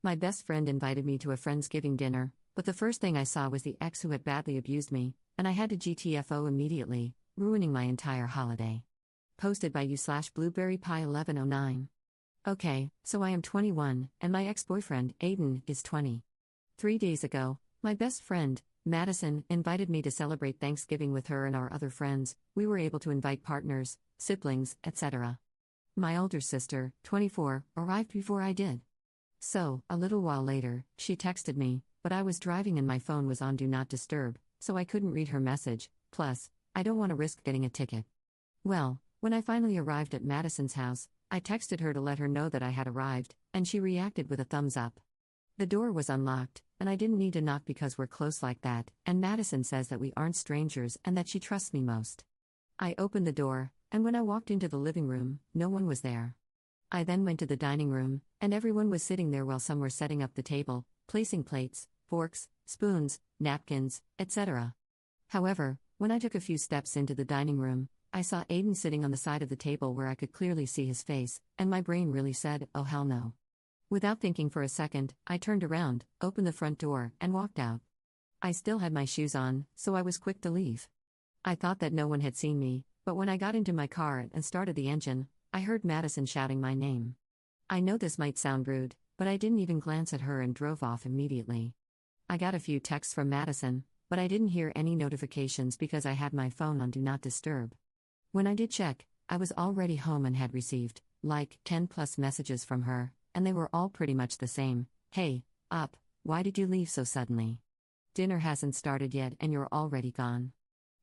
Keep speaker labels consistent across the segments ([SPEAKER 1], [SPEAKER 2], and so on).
[SPEAKER 1] My best friend invited me to a Friendsgiving dinner, but the first thing I saw was the ex who had badly abused me, and I had to GTFO immediately, ruining my entire holiday. Posted by you/blueberrypie1109. Okay, so I am 21, and my ex-boyfriend, Aiden, is 20. 3 days ago, my best friend, Madison, invited me to celebrate Thanksgiving with her and our other friends. We were able to invite partners, siblings, etc. My older sister, 24, arrived before I did. So, a little while later, she texted me, but I was driving and my phone was on Do Not Disturb, so I couldn't read her message, plus, I don't want to risk getting a ticket. Well, when I finally arrived at Madison's house, I texted her to let her know that I had arrived, and she reacted with a thumbs up. The door was unlocked, and I didn't need to knock because we're close like that, and Madison says that we aren't strangers and that she trusts me most. I opened the door, and when I walked into the living room, no one was there. I then went to the dining room, and everyone was sitting there while some were setting up the table, placing plates, forks, spoons, napkins, etc. However, when I took a few steps into the dining room, I saw Aiden sitting on the side of the table where I could clearly see his face, and my brain really said, oh hell no. Without thinking for a second, I turned around, opened the front door, and walked out. I still had my shoes on, so I was quick to leave. I thought that no one had seen me, but when I got into my car and started the engine, I heard Madison shouting my name. I know this might sound rude, but I didn't even glance at her and drove off immediately. I got a few texts from Madison, but I didn't hear any notifications because I had my phone on Do Not Disturb. When I did check, I was already home and had received, 10 plus messages from her, and they were all pretty much the same. Hey, up, why did you leave so suddenly? Dinner hasn't started yet and you're already gone.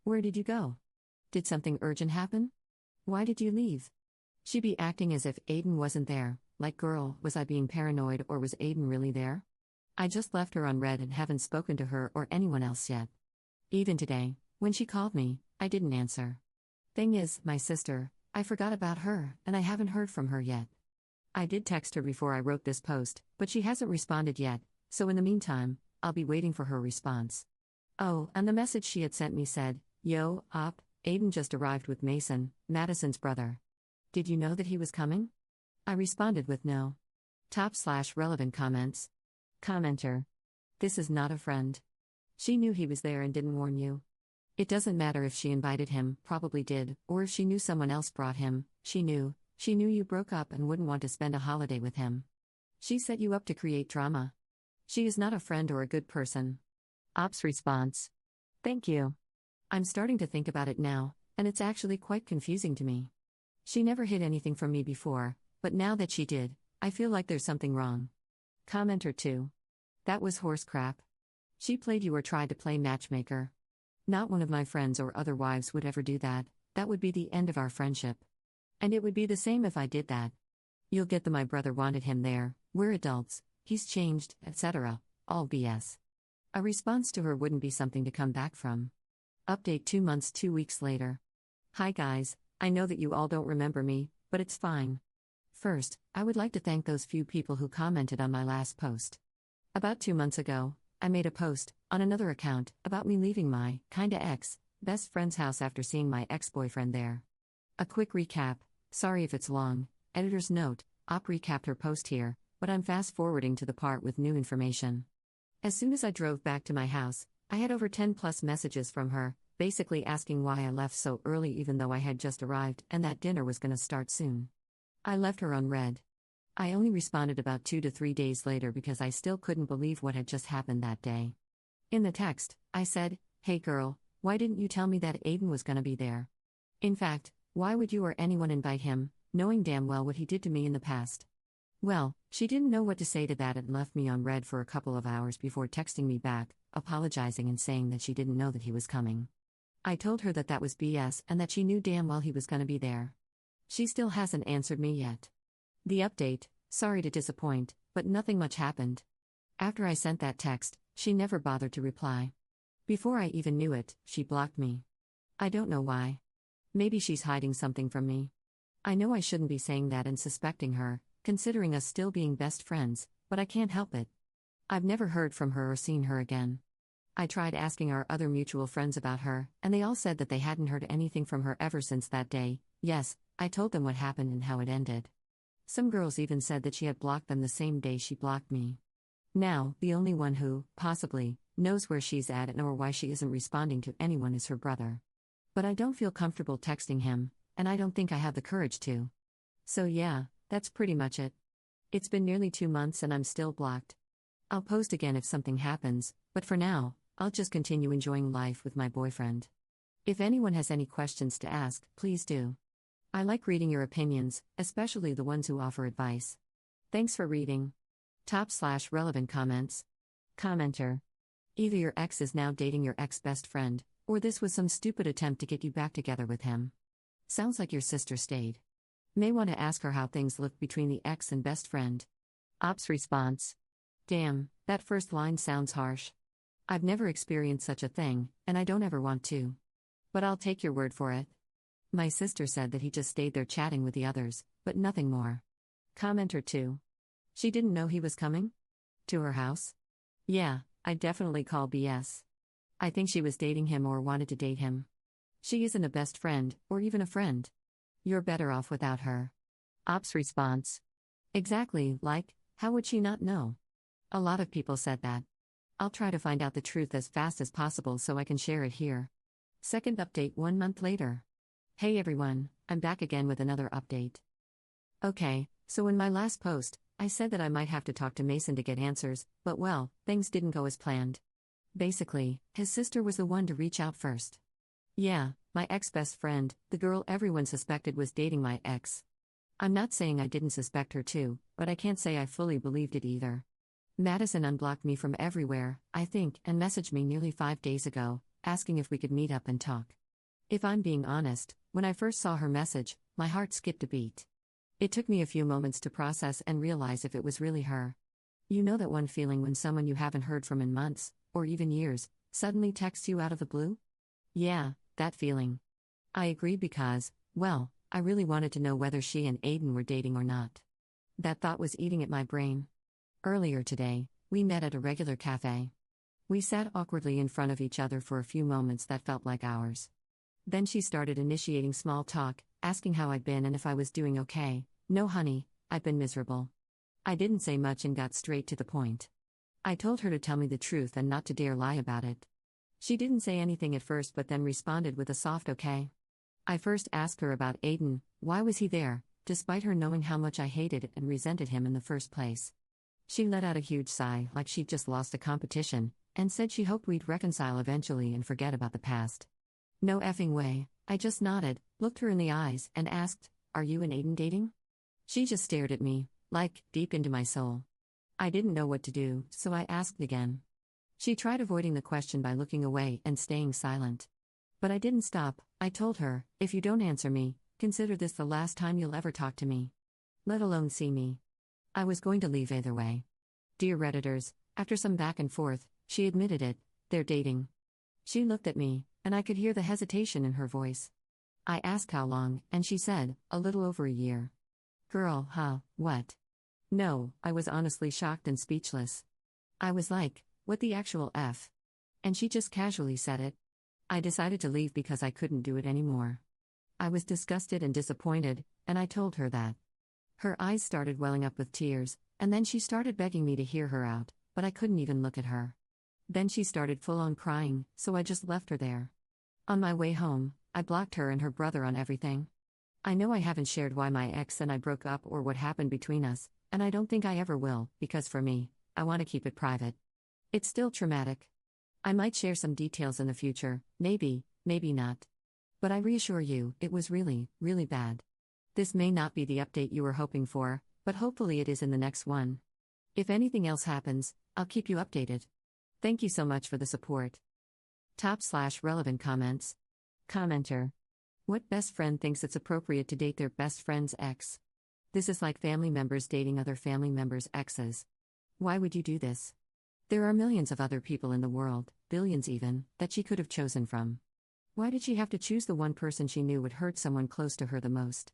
[SPEAKER 1] Where did you go? Did something urgent happen? Why did you leave? She be acting as if Aiden wasn't there, like girl, was I being paranoid or was Aiden really there? I just left her unread and haven't spoken to her or anyone else yet. Even today, when she called me, I didn't answer. Thing is, my sister, I forgot about her, and I haven't heard from her yet. I did text her before I wrote this post, but she hasn't responded yet, so in the meantime, I'll be waiting for her response. Oh, and the message she had sent me said, Yo, up, Aiden just arrived with Mason, Madison's brother. Did you know that he was coming? I responded with no. /relevant comments. Commenter. This is not a friend. She knew he was there and didn't warn you. It doesn't matter if she invited him, probably did, or if she knew someone else brought him, she knew you broke up and wouldn't want to spend a holiday with him. She set you up to create drama. She is not a friend or a good person. Op's response. Thank you. I'm starting to think about it now, and it's actually quite confusing to me. She never hid anything from me before, but now that she did, I feel like there's something wrong. Commenter 2. That was horse crap. She played you or tried to play matchmaker. Not one of my friends or other wives would ever do that. That would be the end of our friendship. And it would be the same if I did that. You'll get the my brother wanted him there, we're adults, he's changed, etc. All BS. A response to her wouldn't be something to come back from. Update 2 months 2 weeks later. Hi guys, I know that you all don't remember me, but it's fine. First, I would like to thank those few people who commented on my last post. About 2 months ago, I made a post, on another account, about me leaving my, kinda ex, best friend's house after seeing my ex-boyfriend there. A quick recap, sorry if it's long, editor's note, Op recapped her post here, but I'm fast-forwarding to the part with new information. As soon as I drove back to my house, I had over 10 plus messages from her, basically asking why I left so early even though I had just arrived and that dinner was gonna start soon. I left her unread. I only responded about 2 to 3 days later because I still couldn't believe what had just happened that day. In the text, I said, hey girl, why didn't you tell me that Aiden was gonna be there? In fact, why would you or anyone invite him, knowing damn well what he did to me in the past? Well, she didn't know what to say to that and left me on read for a couple of hours before texting me back, apologizing and saying that she didn't know that he was coming. I told her that that was BS and that she knew damn well he was gonna be there. She still hasn't answered me yet. The update, sorry to disappoint, but nothing much happened. After I sent that text, she never bothered to reply. Before I even knew it, she blocked me. I don't know why. Maybe she's hiding something from me. I know I shouldn't be saying that and suspecting her, considering us still being best friends, but I can't help it. I've never heard from her or seen her again. I tried asking our other mutual friends about her, and they all said that they hadn't heard anything from her ever since that day. Yes, I told them what happened and how it ended. Some girls even said that she had blocked them the same day she blocked me. Now, the only one who, possibly, knows where she's at and or why she isn't responding to anyone is her brother. But I don't feel comfortable texting him, and I don't think I have the courage to. So yeah, that's pretty much it. It's been nearly 2 months and I'm still blocked. I'll post again if something happens, but for now, I'll just continue enjoying life with my boyfriend. If anyone has any questions to ask, please do. I like reading your opinions, especially the ones who offer advice. Thanks for reading. Top/relevant comments. Commenter. Either your ex is now dating your ex-best friend, or this was some stupid attempt to get you back together with him. Sounds like your sister stayed. May want to ask her how things look between the ex and best friend. Ops response. Damn, that first line sounds harsh. I've never experienced such a thing, and I don't ever want to. But I'll take your word for it. My sister said that he just stayed there chatting with the others, but nothing more. Commenter 2. She didn't know he was coming? To her house? Yeah, I'd definitely call BS. I think she was dating him or wanted to date him. She isn't a best friend, or even a friend. You're better off without her. Ops response. Exactly, like, how would she not know? A lot of people said that. I'll try to find out the truth as fast as possible so I can share it here. Second update 1 month later. Hey everyone, I'm back again with another update. Okay, so in my last post, I said that I might have to talk to Mason to get answers, but well, things didn't go as planned. Basically, his sister was the one to reach out first. Yeah, my ex-best friend, the girl everyone suspected was dating my ex. I'm not saying I didn't suspect her too, but I can't say I fully believed it either. Madison unblocked me from everywhere, I think, and messaged me nearly 5 days ago, asking if we could meet up and talk. If I'm being honest, when I first saw her message, my heart skipped a beat. It took me a few moments to process and realize if it was really her. You know that one feeling when someone you haven't heard from in months, or even years, suddenly texts you out of the blue? Yeah, that feeling. I agreed because, well, I really wanted to know whether she and Aiden were dating or not. That thought was eating at my brain. Earlier today, we met at a regular cafe. We sat awkwardly in front of each other for a few moments that felt like hours. Then she started initiating small talk, asking how I'd been and if I was doing okay. No honey, I've been miserable. I didn't say much and got straight to the point. I told her to tell me the truth and not to dare lie about it. She didn't say anything at first but then responded with a soft okay. I first asked her about Aiden, why was he there, despite her knowing how much I hated and resented him in the first place. She let out a huge sigh like she'd just lost a competition, and said she hoped we'd reconcile eventually and forget about the past. No effing way, I just nodded, looked her in the eyes, and asked, are you and Aiden dating? She just stared at me, like, deep into my soul. I didn't know what to do, so I asked again. She tried avoiding the question by looking away and staying silent. But I didn't stop. I told her, if you don't answer me, consider this the last time you'll ever talk to me. Let alone see me. I was going to leave either way. Dear Redditors, after some back and forth, she admitted it, they're dating. She looked at me, and I could hear the hesitation in her voice. I asked how long, and she said, a little over a year. Girl, huh, what? No, I was honestly shocked and speechless. I was like, what the actual F? And she just casually said it. I decided to leave because I couldn't do it anymore. I was disgusted and disappointed, and I told her that. Her eyes started welling up with tears, and then she started begging me to hear her out, but I couldn't even look at her. Then she started full-on crying, so I just left her there. On my way home, I blocked her and her brother on everything. I know I haven't shared why my ex and I broke up or what happened between us, and I don't think I ever will, because for me, I want to keep it private. It's still traumatic. I might share some details in the future, maybe, maybe not. But I reassure you, it was really, really bad. This may not be the update you were hoping for, but hopefully it is in the next one. If anything else happens, I'll keep you updated. Thank you so much for the support. Top/relevant comments. Commenter. What best friend thinks it's appropriate to date their best friend's ex? This is like family members dating other family members' exes. Why would you do this? There are millions of other people in the world, billions even, that she could have chosen from. Why did she have to choose the one person she knew would hurt someone close to her the most?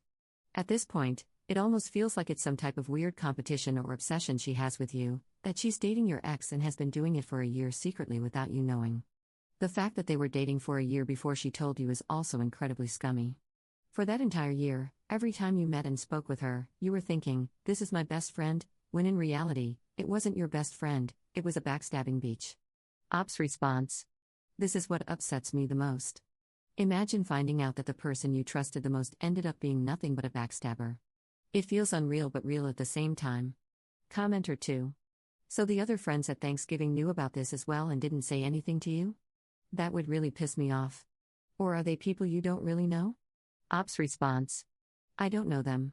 [SPEAKER 1] At this point, it almost feels like it's some type of weird competition or obsession she has with you, that she's dating your ex and has been doing it for a year secretly without you knowing. The fact that they were dating for a year before she told you is also incredibly scummy. For that entire year, every time you met and spoke with her, you were thinking, this is my best friend, when in reality, it wasn't your best friend, it was a backstabbing beach. Ops response. This is what upsets me the most. Imagine finding out that the person you trusted the most ended up being nothing but a backstabber. It feels unreal but real at the same time. Commenter 2. So the other friends at Thanksgiving knew about this as well and didn't say anything to you? That would really piss me off. Or are they people you don't really know? Ops response. I don't know them.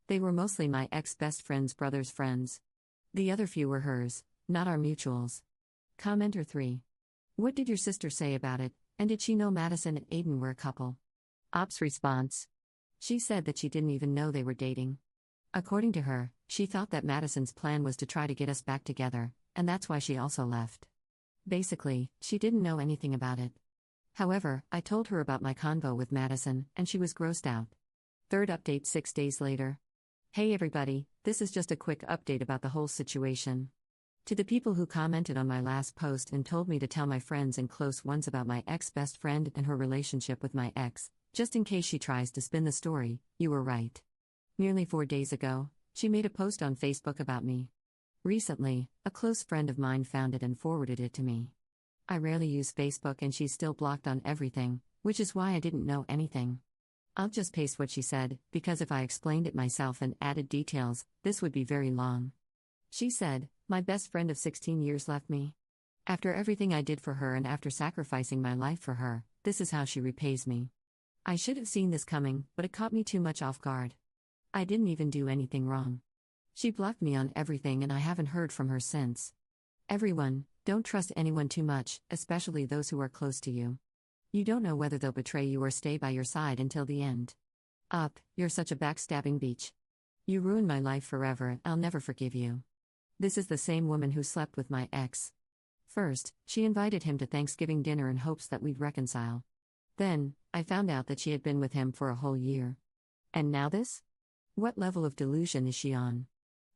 [SPEAKER 1] They were mostly my ex-best friend's brother's friends. The other few were hers, not our mutuals. Commenter 3. What did your sister say about it, and did she know Madison and Aiden were a couple? Ops response. She said that she didn't even know they were dating. According to her, she thought that Madison's plan was to try to get us back together, and that's why she also left. Basically, she didn't know anything about it. However, I told her about my convo with Madison, and she was grossed out. Third update 6 days later. Hey everybody, this is just a quick update about the whole situation. To the people who commented on my last post and told me to tell my friends and close ones about my ex-best friend and her relationship with my ex, just in case she tries to spin the story, you were right. Nearly 4 days ago, she made a post on Facebook about me. Recently, a close friend of mine found it and forwarded it to me. I rarely use Facebook and she's still blocked on everything, which is why I didn't know anything. I'll just paste what she said, because if I explained it myself and added details, this would be very long. She said, my best friend of 16 years left me. After everything I did for her and after sacrificing my life for her, this is how she repays me. I should have seen this coming, but it caught me too much off guard. I didn't even do anything wrong. She blocked me on everything and I haven't heard from her since. Everyone, don't trust anyone too much, especially those who are close to you. You don't know whether they'll betray you or stay by your side until the end. You're such a backstabbing beach. You ruined my life forever, I'll never forgive you. This is the same woman who slept with my ex. First, she invited him to Thanksgiving dinner in hopes that we'd reconcile. Then, I found out that she had been with him for a whole year. And now this? What level of delusion is she on?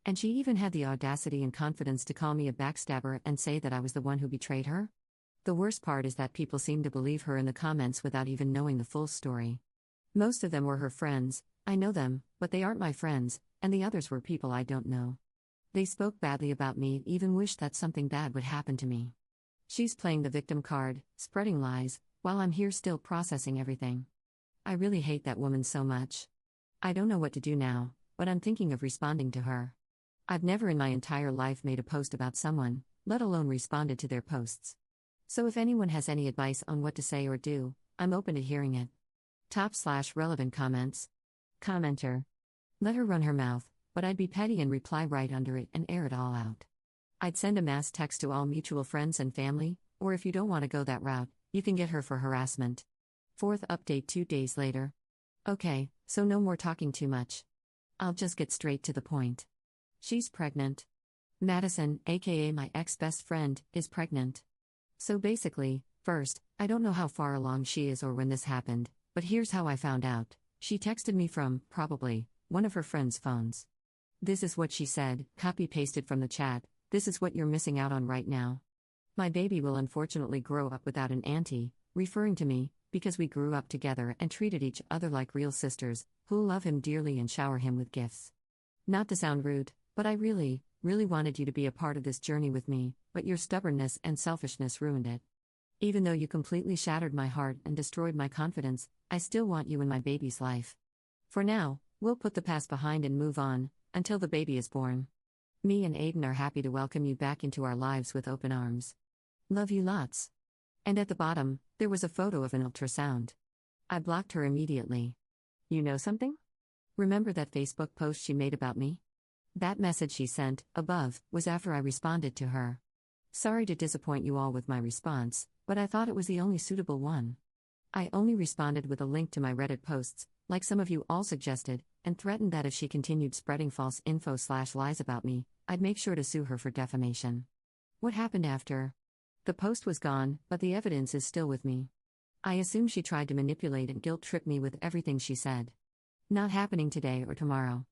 [SPEAKER 1] And she even had the audacity and confidence to call me a backstabber and say that I was the one who betrayed her? The worst part is that people seem to believe her in the comments without even knowing the full story. Most of them were her friends, I know them, but they aren't my friends, and the others were people I don't know. They spoke badly about me and even wished that something bad would happen to me. She's playing the victim card, spreading lies, while I'm here still processing everything. I really hate that woman so much. I don't know what to do now, but I'm thinking of responding to her. I've never in my entire life made a post about someone, let alone responded to their posts. So if anyone has any advice on what to say or do, I'm open to hearing it. Top/relevant comments. Commenter. Let her run her mouth, but I'd be petty and reply right under it and air it all out. I'd send a mass text to all mutual friends and family, or if you don't want to go that route, you can get her for harassment. Fourth update 2 days later. Okay, so no more talking too much. I'll just get straight to the point. She's pregnant. Madison, aka my ex-best friend, is pregnant. So basically, first, I don't know how far along she is or when this happened, but here's how I found out. She texted me from, probably, one of her friends' phones. This is what she said, copy-pasted from the chat, this is what you're missing out on right now. My baby will unfortunately grow up without an auntie, referring to me, because we grew up together and treated each other like real sisters, who'll love him dearly and shower him with gifts. Not to sound rude, but I really wanted you to be a part of this journey with me, but your stubbornness and selfishness ruined it. Even though you completely shattered my heart and destroyed my confidence, I still want you in my baby's life. For now, we'll put the past behind and move on, until the baby is born. Me and Aiden are happy to welcome you back into our lives with open arms. Love you lots. And at the bottom, there was a photo of an ultrasound. I blocked her immediately. You know something? Remember that Facebook post she made about me? That message she sent, above, was after I responded to her. Sorry to disappoint you all with my response, but I thought it was the only suitable one. I only responded with a link to my Reddit posts, like some of you all suggested, and threatened that if she continued spreading false info/lies about me, I'd make sure to sue her for defamation. What happened after? The post was gone, but the evidence is still with me. I assume she tried to manipulate and guilt-trip me with everything she said. Not happening today or tomorrow.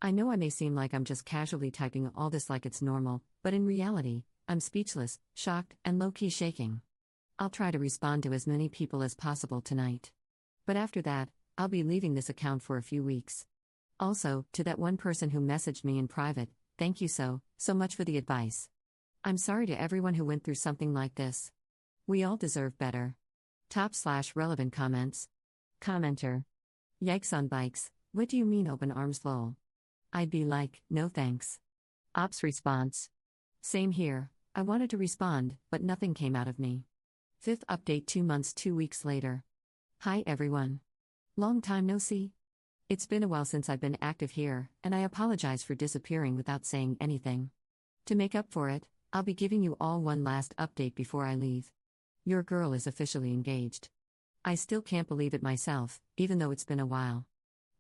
[SPEAKER 1] I know I may seem like I'm just casually typing all this like it's normal, but in reality, I'm speechless, shocked, and low-key shaking. I'll try to respond to as many people as possible tonight. But after that, I'll be leaving this account for a few weeks. Also, to that one person who messaged me in private, thank you so much for the advice. I'm sorry to everyone who went through something like this. We all deserve better. Top/relevant comments. Commenter. Yikes on bikes, what do you mean open arms lol? I'd be like, no thanks. Ops response. Same here, I wanted to respond, but nothing came out of me. Fifth update 2 months 2 weeks later. Hi everyone. Long time no see. It's been a while since I've been active here, and I apologize for disappearing without saying anything. To make up for it, I'll be giving you all one last update before I leave. Your girl is officially engaged. I still can't believe it myself, even though it's been a while.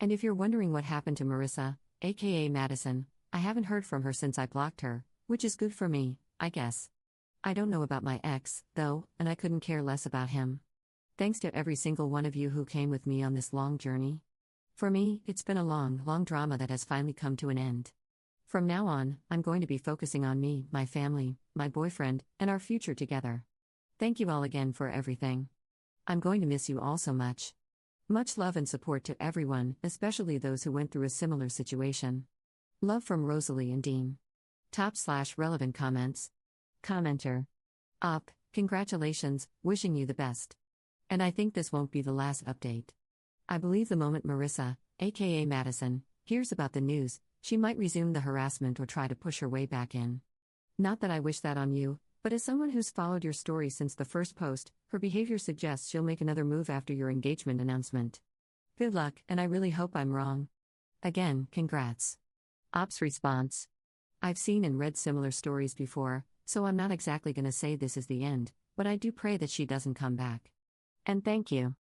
[SPEAKER 1] And if you're wondering what happened to Marissa, aka Madison, I haven't heard from her since I blocked her, which is good for me, I guess. I don't know about my ex, though, and I couldn't care less about him. Thanks to every single one of you who came with me on this long journey. For me, it's been a long drama that has finally come to an end. From now on, I'm going to be focusing on me, my family, my boyfriend, and our future together. Thank you all again for everything. I'm going to miss you all so much. Much love and support to everyone, especially those who went through a similar situation. Love from Rosalie and Dean. Top/relevant comments. Commenter. Congratulations, wishing you the best. And I think this won't be the last update. I believe the moment Marissa, aka Madison, hears about the news, she might resume the harassment or try to push her way back in. Not that I wish that on you, but as someone who's followed your story since the first post, her behavior suggests she'll make another move after your engagement announcement. Good luck, and I really hope I'm wrong. Again, congrats. Ops response. I've seen and read similar stories before, so I'm not exactly gonna say this is the end, but I do pray that she doesn't come back. And thank you.